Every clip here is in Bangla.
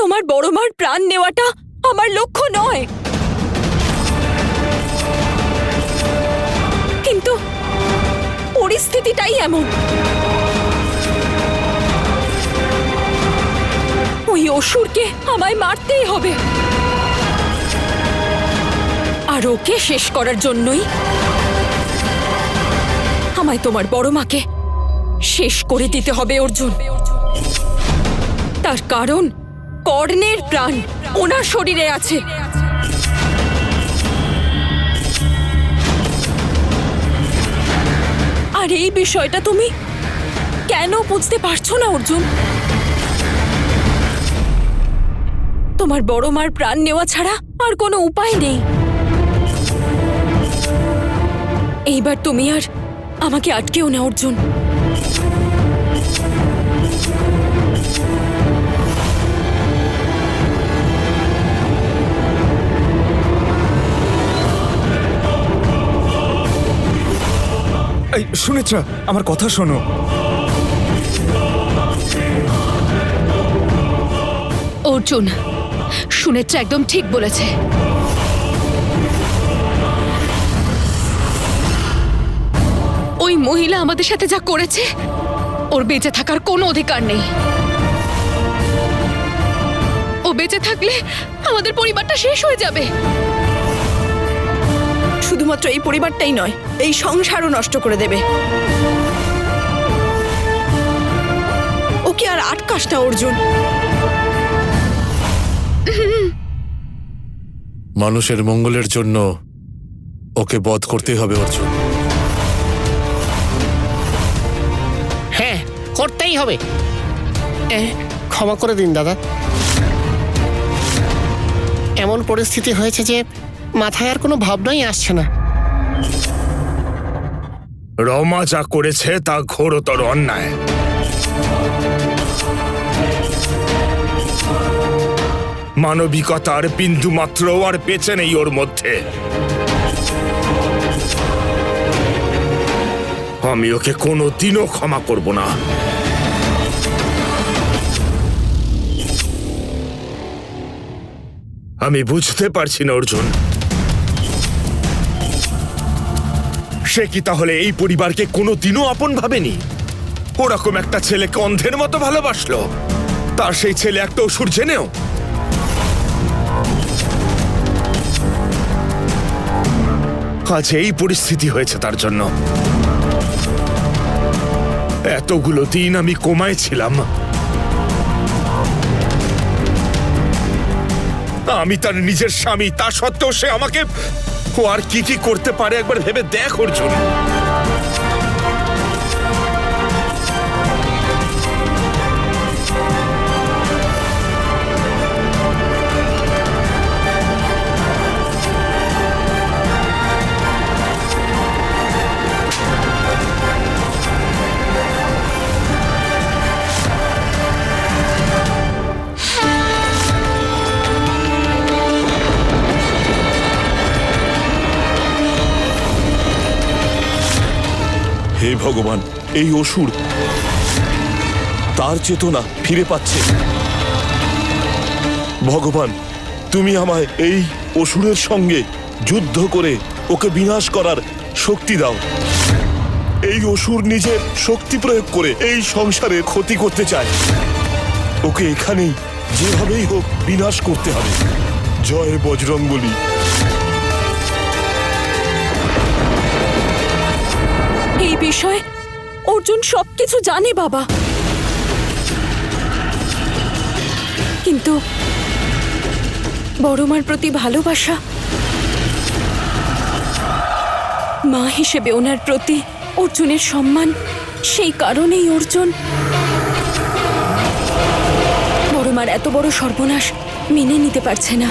তোমার বড় মার প্রাণ নেওয়াটা আমার লক্ষ্য নয়, কিন্তু পরিস্থিতিটাই এমন। ওই অসুরকে আমায় মারতেই হবে, আর ওকে শেষ করার জন্যই আমায় তোমার বড় মাকে শেষ করে দিতে হবে অর্জুন। তার কারণ কর্ণের প্রাণ ওনার শরীরে আছে। আর এই বিষয়টা তুমি কেন বুঝতে পারছো না অর্জুন? তোমার বড় মার প্রাণ নেওয়া ছাড়া আর কোনো উপায় নেই। এইবার তুমি আর আমাকে আটকেও না অর্জুন। সুনেত্রা, আমার কথা শোনো। অর্জুন, সুনেত্রা একদম ঠিক বলেছে। ওই মহিলা আমাদের সাথে যা করেছে, ওর বেঁচে থাকার কোনো অধিকার নেই। ও বেঁচে থাকলে আমাদের পরিবারটা শেষ হয়ে যাবে। শুধুমাত্র এই পরিবারটাই নয়, এই সংসারও নষ্ট করে দেবে। ওকে আর আটকাস না অর্জুন। মানুষের মঙ্গলের জন্য ওকে বধ করতেই হবে অর্জুন। হ্যাঁ, করতেই হবে। ক্ষমা করে দিন দাদা। এমন পরিস্থিতি হয়েছে যে মাথায় আর কোনো ভাবনাই আসছে না। রমা যা করেছে তা ঘোরতর অন্যায়। মানবিকতার বিন্দু মাত্র আর বেঁচে নেই ওর মধ্যে। আমি ওকে কোনোদিনও ক্ষমা করব না। আমি বুঝতে পারছি না অর্জুন, সে কি তাহলে এই পরিবারকে কোনোদিনও আপন ভাবেনি? ওরকম একটা ছেলেকে অন্ধের মতো ভালোবাসলো, তার সেই ছেলে একটা অসুর জেনেও। আজ এই পরিস্থিতি হয়েছে তার জন্য। এতগুলো দিন আমি কোমায় ছিলাম, আমি তার নিজের স্বামী, তা সত্ত্বেও সে আমাকে। ও আর কি কি করতে পারে একবার ভেবে দেখ অর্জুন। হে ভগবান, এই অসুর তার চেতনা ফিরে পাচ্ছে। ভগবান, তুমি আমায় এই অসুরের সঙ্গে যুদ্ধ করে ওকে বিনাশ করার শক্তি দাও। এই অসুর নিজের শক্তি প্রয়োগ করে এই সংসারের ক্ষতি করতে চায়। ওকে এখানেই যেভাবেই হোক বিনাশ করতে হবে। জয় বজরংবলী। এই বিষয়ে অর্জুন সবকিছু জানে বাবা, কিন্তু বড় মার প্রতি ভালোবাসা, মা হিসেবে ওনার প্রতি অর্জুনের সম্মান, সেই কারণেই অর্জুন বড় মার এত বড় সর্বনাশ মেনে নিতে পারছে না।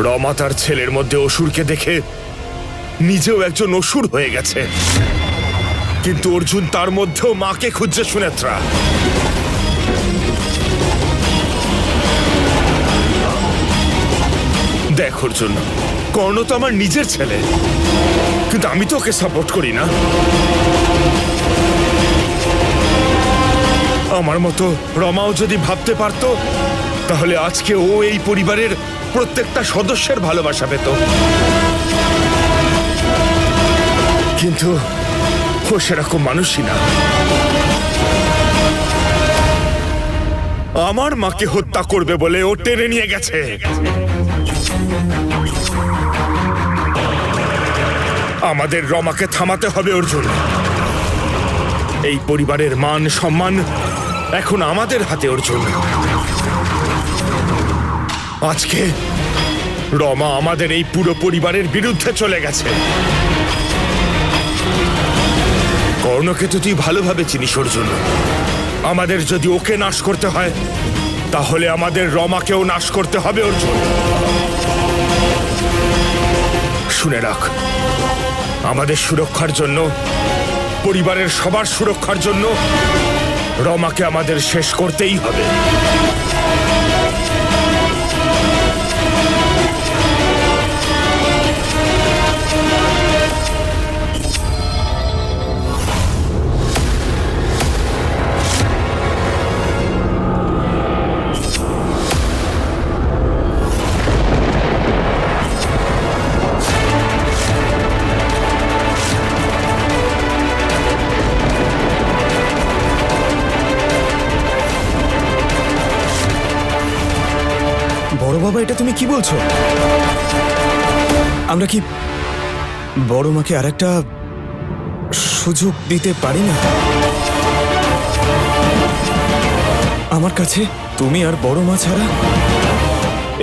রমা তার ছেলের মধ্যে অসুরকে দেখে নিজেও একজন অসুর হয়ে গেছে, কিন্তু অর্জুন তার মধ্যেও মাকে খুঁজছে সুনেত্রা। দেখ অর্জুন, কর্ণ তো আমার নিজের ছেলে, কিন্তু আমি তো ওকে সাপোর্ট করি না। আমার মতো রমাও যদি ভাবতে পারতো তাহলে আজকে ও এই পরিবারের প্রত্যেকটা সদস্যের ভালোবাসা পেত। কিন্তু ও সেরকম মানুষই না। আমার মাকে হত্যা করবে বলে ও টেনে নিয়ে গেছে। আমাদের রমাকে থামাতে হবে অর্জুন। এই পরিবারের মান সম্মান এখন আমাদের হাতে অর্জুন। আজকে রমা আমাদের এই পুরো পরিবারের বিরুদ্ধে চলে গেছে। কর্ণকে তো তুই ভালোভাবে চিনিস অর্জুন। আমাদের যদি ওকে নাশ করতে হয় তাহলে আমাদের রমাকেও নাশ করতে হবে অর্জুন। শুনে রাখ, আমাদের সুরক্ষার জন্য, পরিবারের সবার সুরক্ষার জন্য রমাকে আমাদের শেষ করতেই হবে। বড় বাবা, এটা তুমি কি বলছো? আমরা কি বড় মাকে আরেকটা সুযোগ দিতে পারি না? আমার কাছে তুমি আর বড় মা ছাড়া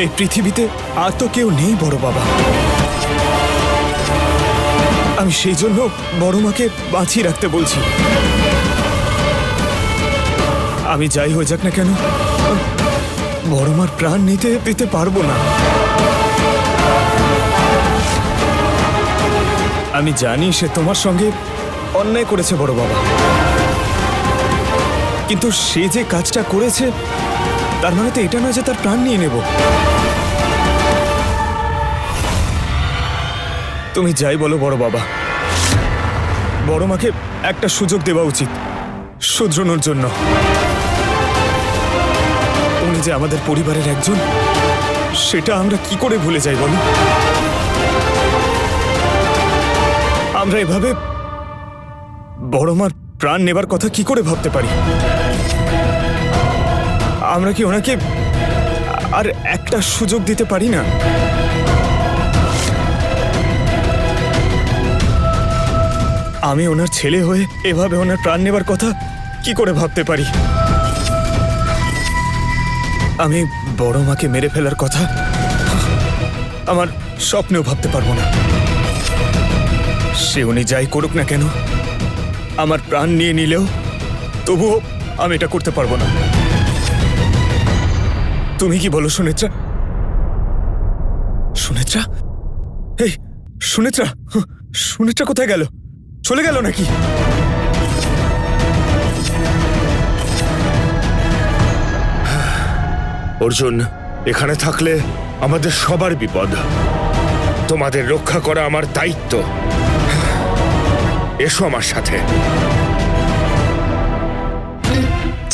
এই পৃথিবীতে আর তো কেউ নেই বড় বাবা। আমি সেই জন্য বড় মাকে বাঁচিয়ে রাখতে বলছি। আমি যাই হয়ে যাক না কেন, বড় মার প্রাণ নিতে দিতে পারবো না। আমি জানি সে তোমার সঙ্গে অন্যায় করেছে বড় বাবা, কিন্তু সে যে কাজটা করেছে তার মানে তো এটা নয় যে তার প্রাণ নিয়ে নেব। তুমি যাই বলো বড় বাবা, বড় মাকে একটা সুযোগ দেওয়া উচিত শুধরানোর জন্য। উনি যে আমাদের পরিবারের একজন, সেটা আমরা কি করে ভুলে যাই বলো? আমরা এভাবে বড় মার প্রাণ নেবার কথা কি করে ভাবতে পারি? আমরা কি ওনাকে আর একটা সুযোগ দিতে পারি না? আমি ওনার ছেলে হয়ে এভাবে ওনার প্রাণ নেবার কথা কি করে ভাবতে পারি? আমি বড় মাকে মেরে ফেলার কথা আমার স্বপ্নেও ভাবতে পারবো না। সে উনি যাই করুক না কেন, আমার প্রাণ নিয়ে নিলেও তবুও আমি এটা করতে পারবো না। তুমি কি বলো সুনেত্রা? সুনেত্রা, এই সুনেত্রা, সুনেত্রা কোথায় গেল? চলে গেল নাকি? অর্জুন, এখানে থাকলে আমাদের সবার বিপদ। তোমাদের রক্ষা করা আমার দায়িত্ব। এসো আমার সাথে।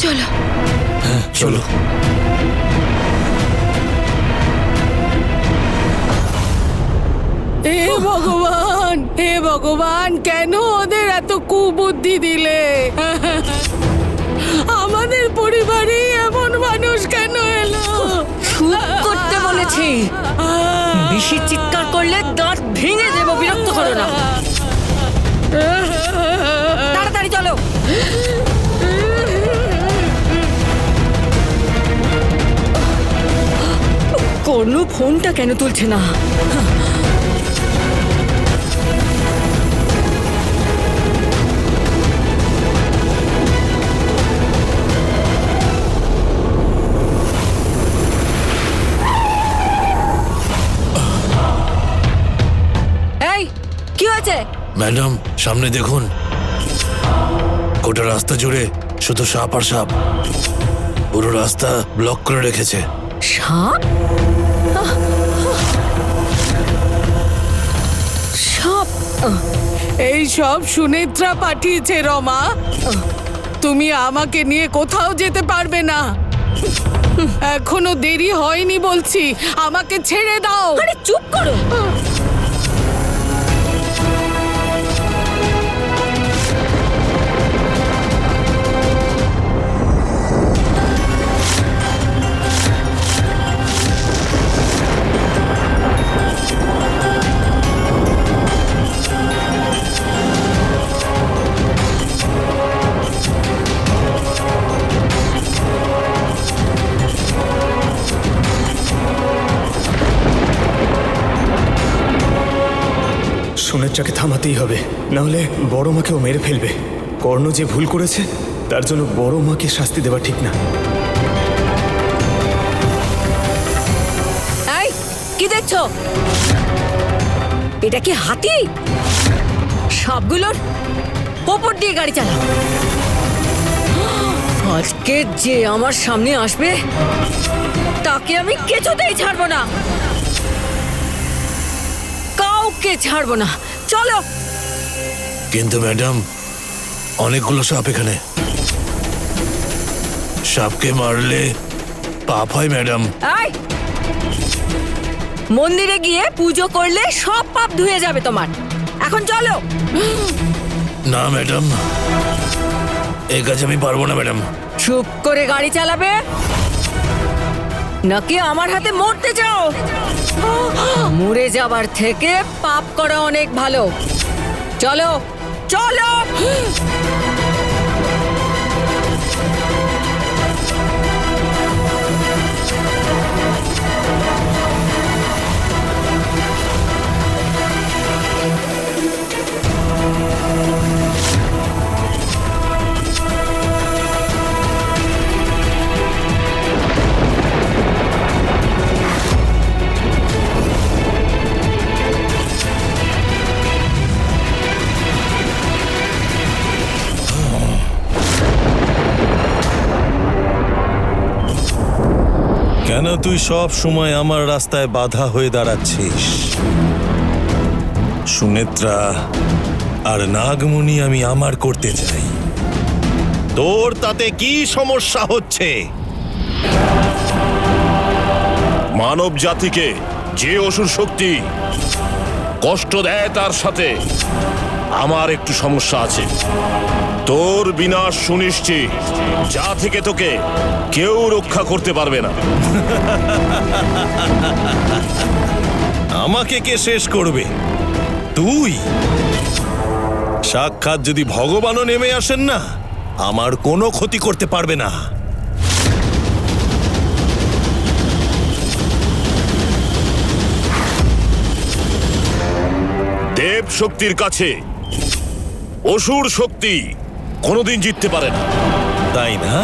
চলো। চলো। হে ভগবান, হে ভগবান, কেন ওদের এত কুবুদ্ধি দিলে? আমাদের পরিবারে এমন মানুষ কেন এলো? চুপ করতে বলেছি। বেশি চিৎকার করলে দাঁত ভেঙে দেবো। বিরক্ত করো না, তাড়াতাড়ি চলো। কোনো ফোনটা কেন তুলছে না? এই কি হয়েছে? ম্যাডাম, সামনে দেখুন। গোটা রাস্তা জুড়ে শুধু সাপ আর সাপ। পুরো রাস্তা ব্লক করে রেখেছে। সাপ? সাপ? এই সব সুনেত্রা পাঠিয়েছে রমা। তুমি আমাকে নিয়ে কোথাও যেতে পারবে না। এখনো দেরি হয়নি বলছি, আমাকে ছেড়ে দাও। আরে চুপ করো। সুনেত্রাকে থামাতেই হবে, নাহলে বড় মাকেও মেরে ফেলবে। কর্ণ যে ভুল করেছে তার জন্য বড় মাকে শাস্তি দেওয়া ঠিক না। এই কি দেখছো? এটা কি হাতি? সবগুলোর ওপর দিয়ে গাড়ি চালাও। আজকে যে আমার সামনে আসবে তাকে আমি কিছুতেই ছাড়বো না, কাউকে ছাড়বো না। চলো। কিন্তু ম্যাডাম, অনেকগুলো সাপ এখানে। সাপকে মারলে পাপ হয় ম্যাডাম। এই মন্দিরে গিয়ে পুজো করলে সব পাপ ধুয়ে যাবে তোমার। এখন চলো। না ম্যাডাম, এই কাজ আমি পারবো না ম্যাডাম। চুপ করে গাড়ি চালাবে নাকি আমার হাতে মরতে চাও? মরে যাবার থেকে পাপ করা অনেক ভালো। চলো চলো। কেন তুই সব সময় আমার রাস্তায় বাধা হয়ে দাঁড়াচ্ছিস? সুনেত্রা আর নাগমণি আমি আমার করতে চাই, তোর তাতে কি সমস্যা হচ্ছে? মানব জাতিকে যে অসুর শক্তি কষ্ট দেয় তার সাথে আমার একটু সমস্যা আছে। তোর বিনাশ সুনিশ্চিত, যা থেকে তোকে কেউ রক্ষা করতে পারবে না। আমাকে কে শেষ করবে? তুই? সাক্ষাৎ যদি ভগবানও নেমে আসেন না, আমার কোনো ক্ষতি করতে পারবে না। দেব শক্তির কাছে অসুর শক্তি কোনোদিন জিততে পারে না, তাই না?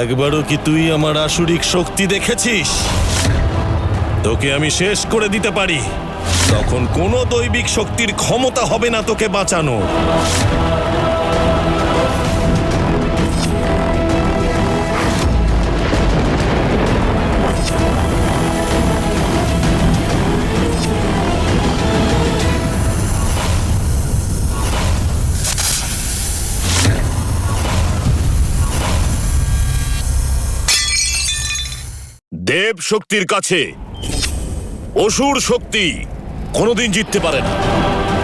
একবারও কি তুই আমার আসুরিক শক্তি দেখেছিস? তোকে আমি শেষ করে দিতে পারি, তখন কোনো দৈবিক শক্তির ক্ষমতা হবে না তোকে বাঁচানো। দেব শক্তির কাছে অসুর শক্তি কোনোদিন জিততে পারে না,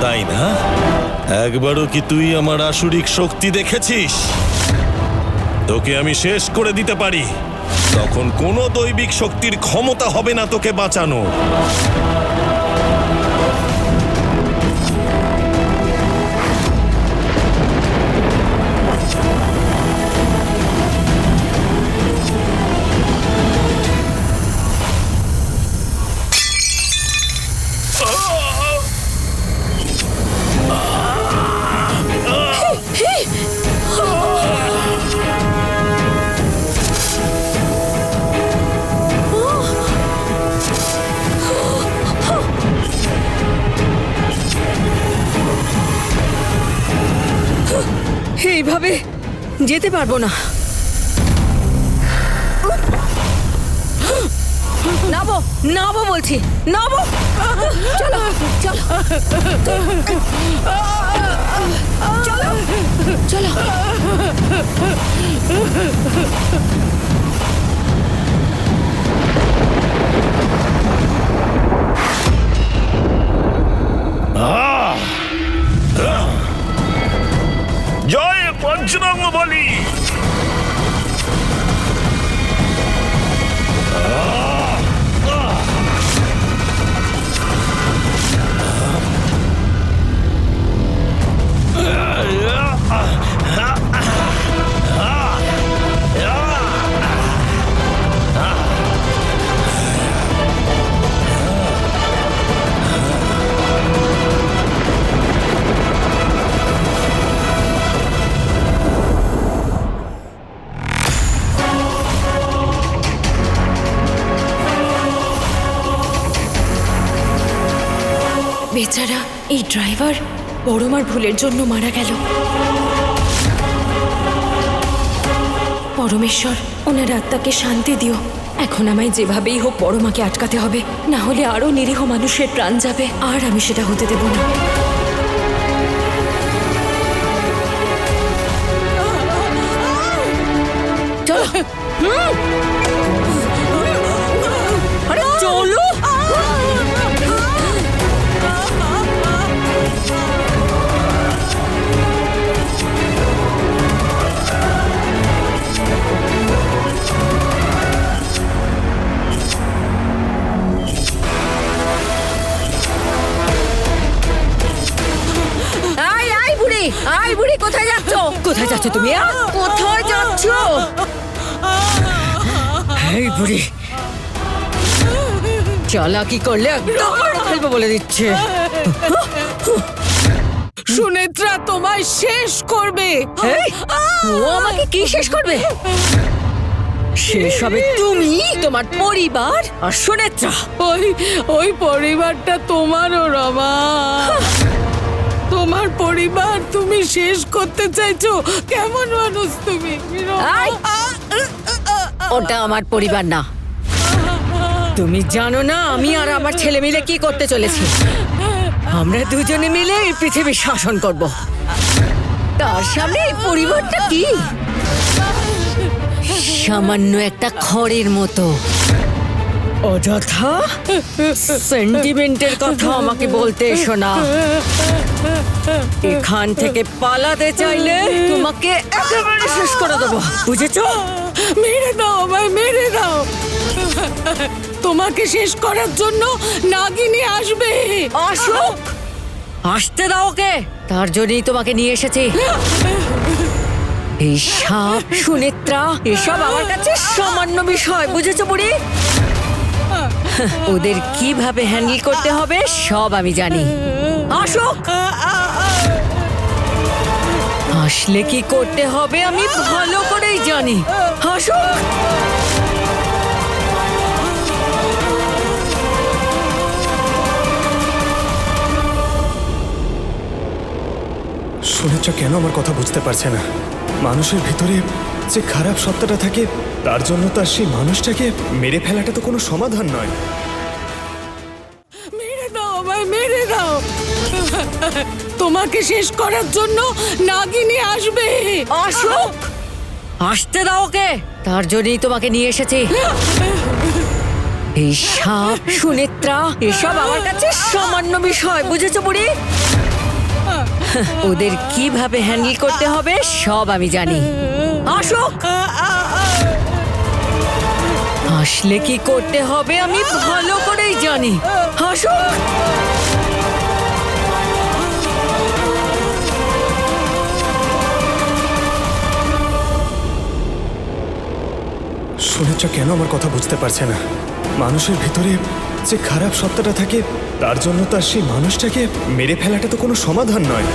তাই না? একবারও কি তুই আমার আসুরিক শক্তি দেখেছিস? তোকে আমি শেষ করে দিতে পারি, তখন কোনো দৈবিক শক্তির ক্ষমতা হবে না তোকে বাঁচানো। এইভাবে যেতে পারবো না। নামো নামো বলছি, নামো। চলো চলো চলো চলো। জয় পঞ্চরঙ্গ বলি। বেচারা এই ড্রাইভার পরমার ভুলের জন্য মারা গেল। পরমেশ্বর, ওনার আত্মাকে শান্তি দিও। এখন আমায় যেভাবেই হোক পরমাকে আটকাতে হবে, না হলে আরো নিরীহ মানুষের প্রাণ যাবে, আর আমি সেটা হতে দেব না। চলো। আরে চলো। আই বুড়ি, কোথায় যাচ্ছ? কোথায় যাচ্ছ তুমি? কোথায় যাচ্ছ? এই বুড়ি চালাকি করলে একদম ফেলবো বলে দিচ্ছে। সুনেত্রা তোমায় শেষ করবে। এই, ও আমাকে কি শেষ করবে? শেষ হবে তুমি, তোমার পরিবার আর সুনেত্রা। ওই পরিবারটা তোমারও রমা। তোমার পরিবার তুমি শেষ করতে চাইছো? কেমন মানুষ তুমি? আই! ওটা আমার পরিবার না। তুমি জানো না আমি আর আমার ছেলে মিলে কি করতে চলেছি? আমরা দুজনে মিলে এই পৃথিবী শাসন করব। তার সামনে এই পরিবারটা কি? সামান্য একটা খড়ের মতো। অযথা সেন্টিমেন্টের কথা আমাকে বলতে এসো না। এখান থেকে পালাতে চাইলে তোমাকে একেবারে শেষ করে দেবো, বুঝেছো? মেরে দাও আমায়, মেরে দাও। তোমাকে শেষ করার জন্য নাগিনী আসবে। আসুক, আসতে দাও ওকে। তার জন্যই তোমাকে নিয়ে এসেছি। এই সাপ, সুনেত্রা, এসব আমার কাছে সামান্য বিষয়, বুঝেছো বুড়ি? ওদের কিভাবে হ্যান্ডেল করতে হবে সব আমি জানি। আসুক, আসলে কি করতে হবে আমি ভালো করেই জানি। আসুক। সুনেত্রা কেন আমার কথা বুঝতে পারছে না? মানুষের ভিতরে যে খারাপ সত্তাটা থাকে, তার জন্য তার সেই মানুষটাকে মেরে ফেলাটা তো কোনো সমাধান নয়। মেরে দাও আমায়, মেরে দাও। তোমাকে শেষ করার জন্য নাগিনী আসবে। আসুক, আসতে দাও ওকে। তার জন্যই তোমাকে নিয়ে এসেছি। এই সাপ, সুনেত্রা, এসব আমার কাছে সামান্য বিষয়, বুঝেছো বুড়ি? ওদের কিভাবে হ্যান্ডেল করতে হবে সব আমি জানি। আসুক, আসলে কি করতে হবে আমি ভালো করেই জানি। আসুক। সুনেত্রা কেন আমার কথা বুঝতে পারছে না? মানুষের ভিতরে যে খারাপ সত্তাটা থাকে, তার জন্য তার সেই মানুষটাকে মেরে ফেলাটা তো কোনো সমাধান নয়।